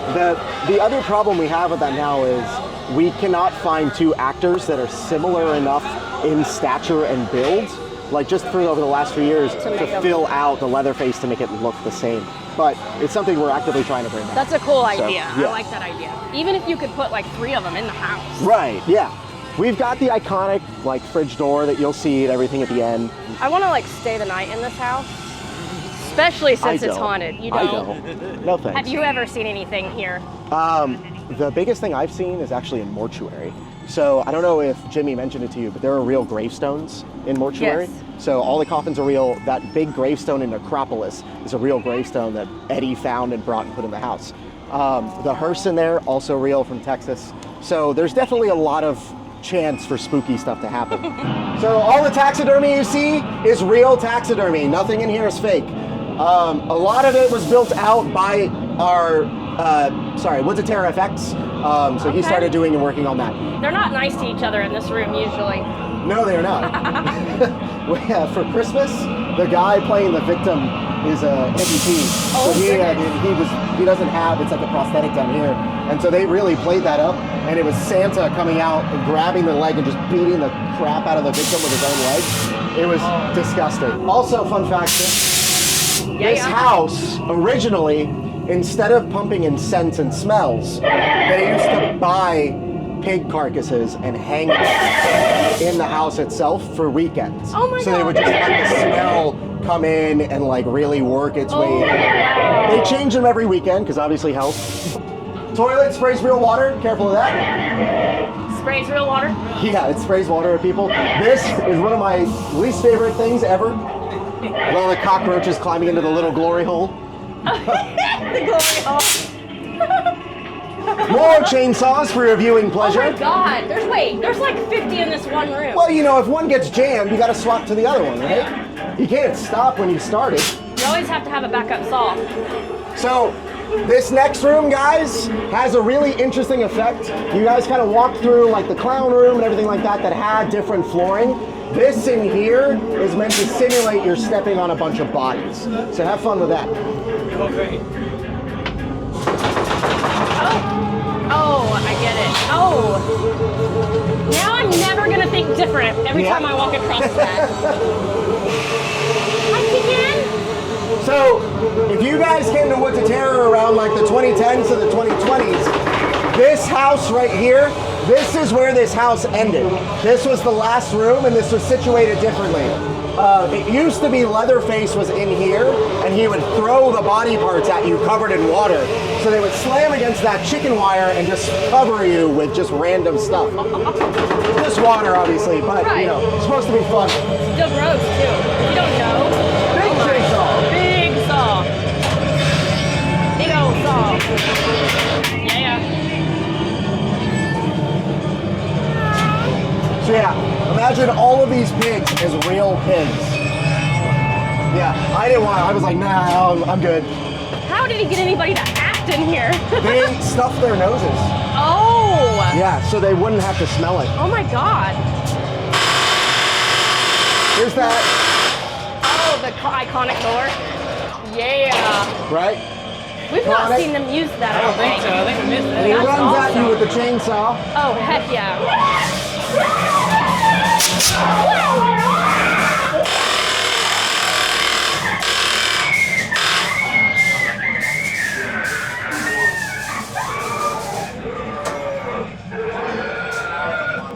The other problem we have with that now is we cannot find two actors that are similar enough in stature and build, like just for over the last few years, to fill out the Leatherface to make it look the same. But it's something we're actively trying to bring back. That's a cool idea. Yeah. I like that idea. Even if you could put like 3 of them in the house. Right, yeah. We've got the iconic like fridge door that you'll see and everything at the end. I want to like stay the night in this house, especially since it's haunted. You don't? I don't. No thanks. Have you ever seen anything here? The biggest thing I've seen is actually in Mortuary. So I don't know if Jimmy mentioned it to you, but there are real gravestones in Mortuary. Yes. So all the coffins are real. That big gravestone in Necropolis is a real gravestone that Eddie found and brought and put in the house. The hearse in there, also real from Texas. So there's definitely a lot of chance for spooky stuff to happen. So all the taxidermy you see is real taxidermy. Nothing in here is fake. A lot of it was built out by our, Woods of Terror FX. So he started doing and working on that. They're not nice to each other in this room usually. No, they're not. For Christmas, the guy playing the victim is a amputee. Oh, so he doesn't have, it's like a prosthetic down here. And so they really played that up, and it was Santa coming out and grabbing the leg and just beating the crap out of the victim with his own leg. It was disgusting. Also, fun fact, this house originally, instead of pumping in scents and smells, they used to buy pig carcasses and hang them in the house itself for weekends. Oh my so they would just let the smell come in and like really work its way in. Wow. They change them every weekend because obviously health. Toilet sprays real water, careful of that. Sprays real water? Yeah, it sprays water at people. This is one of my least favorite things ever. All the cockroaches climbing into the little glory hole. The glory hole. More chainsaws for your viewing pleasure. Oh my god, there's like 50 in this one room. Well, you know, if one gets jammed, you gotta swap to the other one, right? You can't stop when you started. You always have to have a backup saw. So, this next room, guys, has a really interesting effect. You guys kind of walk through like the clown room and everything like that had different flooring. This in here is meant to simulate you're stepping on a bunch of bodies. So have fun with that. Okay. Oh, I get it. Oh. Now I'm never gonna think different every time I walk across that. Hi, Keegan. So, if you guys came to Woods of Terror around like the 2010s to the 2020s, this house right here, this is where this house ended. This was the last room, and this was situated differently. It used to be Leatherface was in here, and he would throw the body parts at you covered in water. So they would slam against that chicken wire and just cover you with just random stuff. Just water, obviously, but you know, it's supposed to be fun. Still gross, too. You don't know. Big chainsaw. Big saw. Big old saw. Yeah. So yeah, imagine all of these pigs as real pigs. Yeah, I didn't want, I was like, nah, I'm good. How did he get anybody to act in here? They stuffed their noses. Oh. Yeah, so they wouldn't have to smell it. Oh my god. Here's that. Oh, the iconic door. Yeah. Right? We've not Iconic. seen them use that. I don't think so. I think we missed And he that. That's runs at you awesome. with the chainsaw. Oh, heck yeah.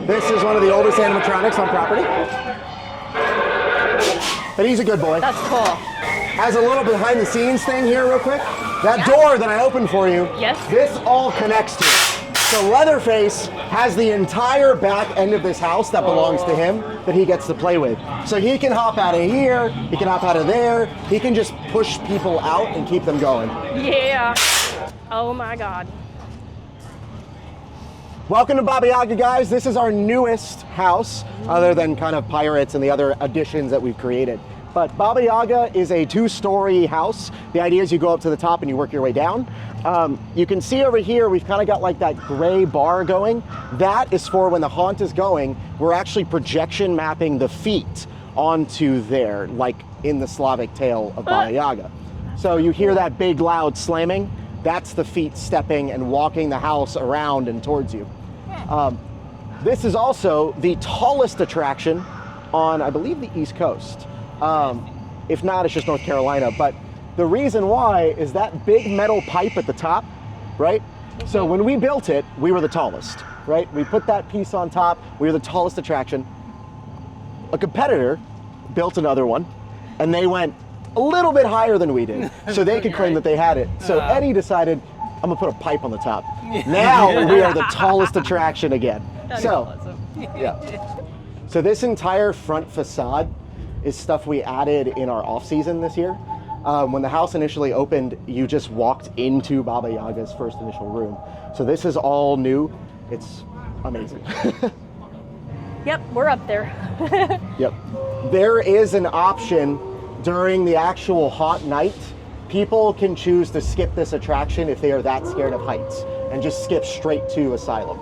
This is one of the oldest animatronics on property. But he's a good boy. That's cool. Has a little behind the scenes thing here real quick. That door that I opened for you, Yes. this all connects to it. So Leatherface has the entire back end of this house that belongs to him that he gets to play with. So he can hop out of here, he can hop out of there, he can just push people out and keep them going. Yeah. Oh my god. Welcome to Baba Yaga, guys. This is our newest house, other than kind of Pirates and the other additions that we've created. But Baba Yaga is a 2-story house. The idea is you go up to the top and you work your way down. You can see over here, we've kind of got like that gray bar going. That is for when the haunt is going, we're actually projection mapping the feet onto there, like in the Slavic tale of Baba Yaga. So you hear that big loud slamming, that's the feet stepping and walking the house around and towards you. This is also the tallest attraction on, I believe, the East Coast. If not, it's just North Carolina. But the reason why is that big metal pipe at the top, right? So when we built it, we were the tallest, right? We put that piece on top, we were the tallest attraction. A competitor built another one, and they went a little bit higher than we did, so they could claim that they had it. So Eddie decided, I'm gonna put a pipe on the top. Now we are the tallest attraction again. So, yeah. So this entire front facade is stuff we added in our off-season this year. When the house initially opened, you just walked into Baba Yaga's first initial room. So this is all new. It's amazing. Yep, we're up there. Yep. There is an option during the actual hot night. People can choose to skip this attraction if they are that scared of heights and just skip straight to Asylum.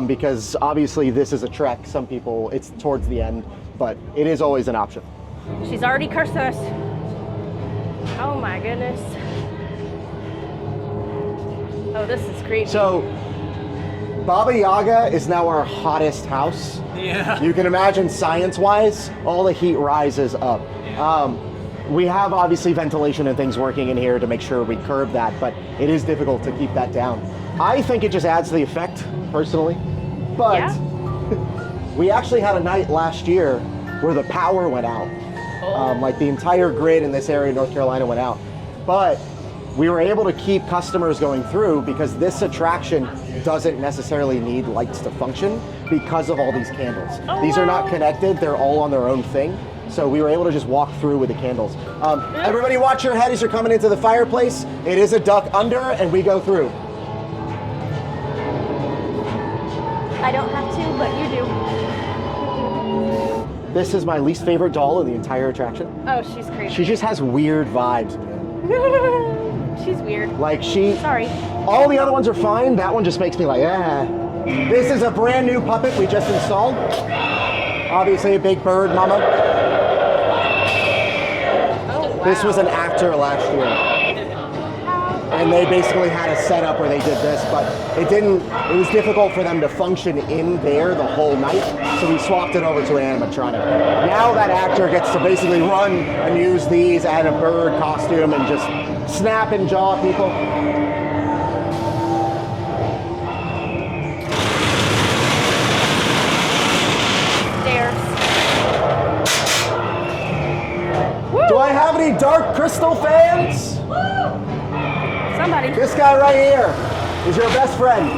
Because obviously this is a trek. Some people, it's towards the end, but it is always an option. She's already cursed us. Oh my goodness. Oh, this is creepy. So, Baba Yaga is now our hottest house. Yeah. You can imagine science-wise, all the heat rises up. We have obviously ventilation and things working in here to make sure we curb that, but it is difficult to keep that down. I think it just adds to the effect, personally. But Yeah? we actually had a night last year where the power went out. Like the entire grid in this area of North Carolina went out. But we were able to keep customers going through because this attraction doesn't necessarily need lights to function because of all these candles. These are not connected, they're all on their own thing. So we were able to just walk through with the candles. Everybody watch your head as you're coming into the fireplace. It is a duck under and we go through. I don't have to, but you do. This is my least favorite doll in the entire attraction. Oh, she's crazy. She just has weird vibes, man. She's weird. Like she, Sorry. all the other ones are fine. That one just makes me like, ah. This is a brand new puppet we just installed. Obviously a big bird mama. Oh, wow. This was an actor last year. And they basically had a setup where they did this, but it was difficult for them to function in there the whole night, so we swapped it over to an animatronic. Now that actor gets to basically run and use these and a bird costume and just snap and jaw people. Stairs. Do I have any Dark Crystal fans? Somebody. This guy right here is your best friend.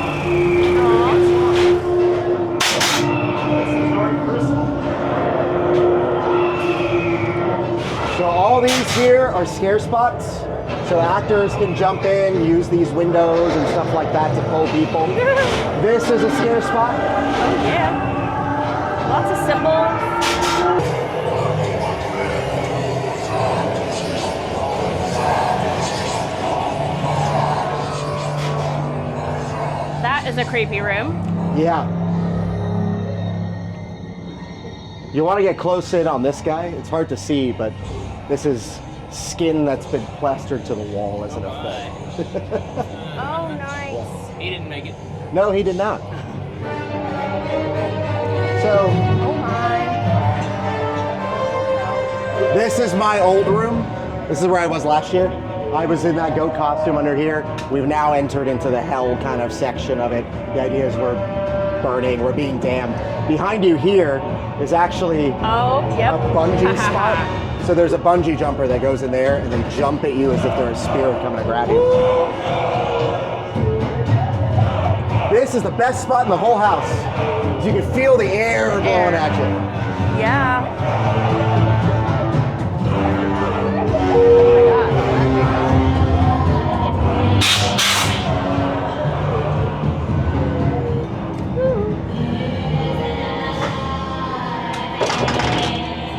So all these here are scare spots. So actors can jump in, use these windows and stuff like that to pull people. This is a scare spot. Oh yeah. Lots of symbols. That is a creepy room. Yeah. You want to get close in on this guy? It's hard to see, but this is skin that's been plastered to the wall as an effect. Oh, nice. He didn't make it. No, he did not. So, Oh my. this is my old room. This is where I was last year. I was in that goat costume under here. We've now entered into the hell kind of section of it. The idea is we're burning, we're being damned. Behind you here is actually Oh, yep. a bungee spot. So there's a bungee jumper that goes in there and they jump at you as if they're a spirit coming to grab you. This is the best spot in the whole house. You can feel the air blowing at you. Yeah.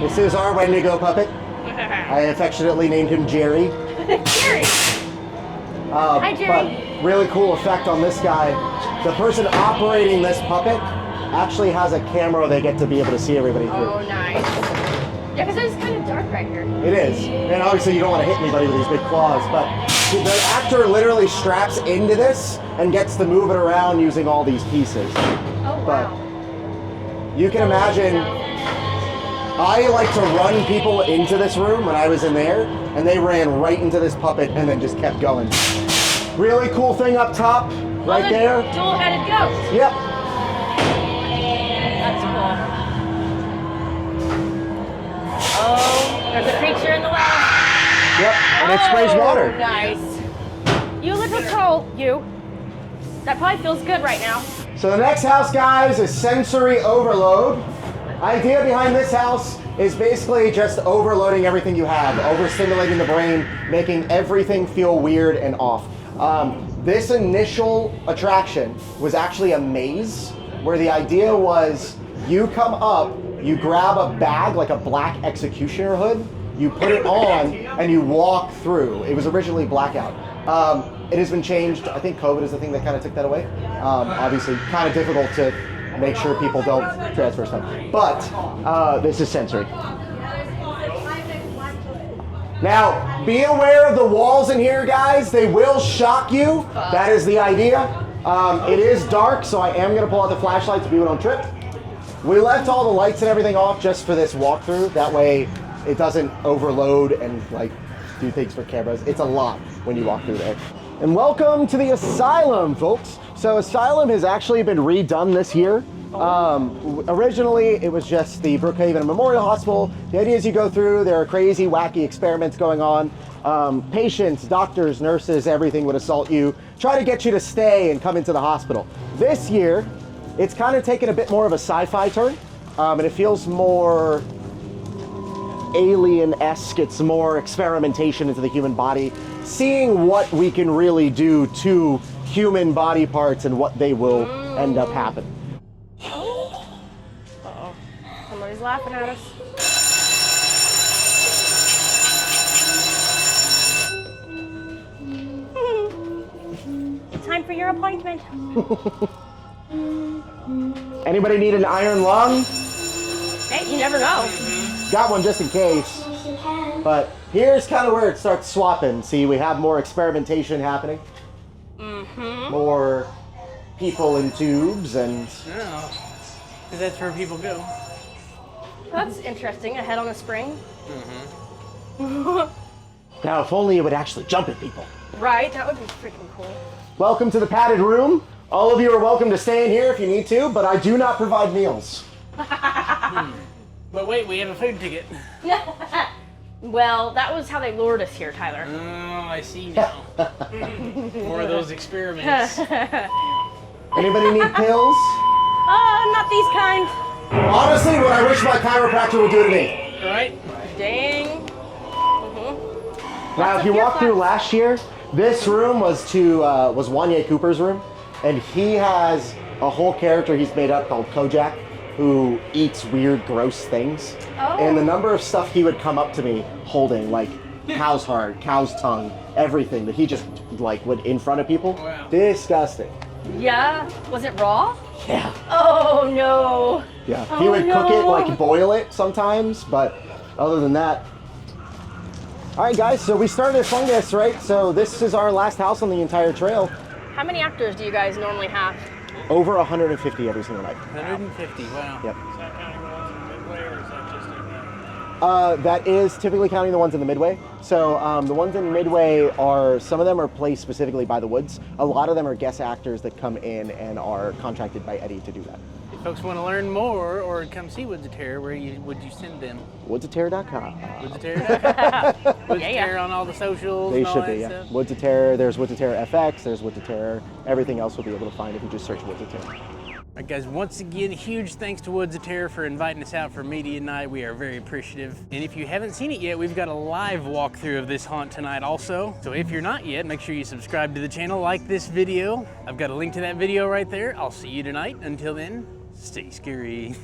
This is our Wendigo puppet. I affectionately named him Jerry. Jerry. Hi, Jerry. But really cool effect on this guy. The person operating this puppet actually has a camera they get to be able to see everybody through. Oh, nice. Yeah, because it's kind of dark right here. It is. And obviously you don't want to hit anybody with these big claws, but the actor literally straps into this and gets to move it around using all these pieces. Oh, But wow. you can imagine, I like to run people into this room when I was in there, and they ran right into this puppet and then just kept going. Really cool thing up top, right there. Dual-headed goat. Yep. That's cool. Oh, there's a creature in the well. Yep. And it sprays water. Nice. You look cool, you. That probably feels good right now. So the next house, guys, is sensory overload. Idea behind this house is basically just overloading everything you have, overstimulating the brain, making everything feel weird and off. This initial attraction was actually a maze where the idea was you come up, you grab a bag like a black executioner hood, you put it on, and you walk through. It was originally blackout. It has been changed. I think COVID is the thing that kind of took that away. Obviously, kind of difficult to make sure people don't transfer stuff. But this is sensory. Now, be aware of the walls in here, guys. They will shock you. That is the idea. It is dark, so I am going to pull out the flashlight so people don't trip. We left all the lights and everything off just for this walkthrough. That way, it doesn't overload and like do things for cameras. It's a lot when you walk through there. And welcome to the Asylum, folks. So Asylum has actually been redone this year. Originally, it was just the Brookhaven Memorial Hospital. The idea is you go through, there are crazy, wacky experiments going on. Patients, doctors, nurses, everything would assault you, try to get you to stay and come into the hospital. This year, it's kind of taken a bit more of a sci-fi turn, and it feels more alien-esque. It's more experimentation into the human body, seeing what we can really do to human body parts and what they will end up happening. Uh-oh. Somebody's laughing at us. Time for your appointment. Anybody need an iron lung? Hey, you never know. Got one just in case. But here's kind of where it starts swapping. See, we have more experimentation happening. More people in tubes and... No, because that's where people go. That's interesting. A head on a spring. Now, if only it would actually jump at people. Right, that would be freaking cool. Welcome to the padded room. All of you are welcome to stay in here if you need to, but I do not provide meals. But wait, we have a food ticket. Well, that was how they lured us here, Tyler. Oh, I see now. More of those experiments. Anybody need pills? Not these kind. Honestly, what I wish my chiropractor would do to me. Right? Dang. Now, if you walked through last year, this room was Wanye Cooper's room, and he has a whole character he's made up called Kojak, who eats weird, gross things. And the number of stuff he would come up to me holding, like cow's heart, cow's tongue, everything that he just like would in front of people. Wow. Disgusting. Yeah. Was it raw? Yeah. Oh no. Yeah. He would cook it, like boil it sometimes, but other than that. All right, guys, so we started Fungus, right? So this is our last house on the entire trail. How many actors do you guys normally have? Over 150 every single night. 150, wow. Yep. Is that counting the ones in Midway, or is that just in That is typically counting the ones in the Midway. So the ones in Midway are, some of them are placed specifically by the Woods. A lot of them are guest actors that come in and are contracted by Eddie to do that. If folks want to learn more or come see Woods of Terror, would you send them? Woodsoterror.com. Woods of Terror? Woods of Terror on all the socials They and all should that be, yeah. stuff? Woods of Terror, there's Woods of Terror FX, there's Woods of Terror. Everything else will be able to find if you just search Woods of Terror. All right, guys, once again, huge thanks to Woods of Terror for inviting us out for Media Night. We are very appreciative. And if you haven't seen it yet, we've got a live walkthrough of this haunt tonight also. So if you're not yet, make sure you subscribe to the channel, like this video. I've got a link to that video right there. I'll see you tonight. Until then, stay scary.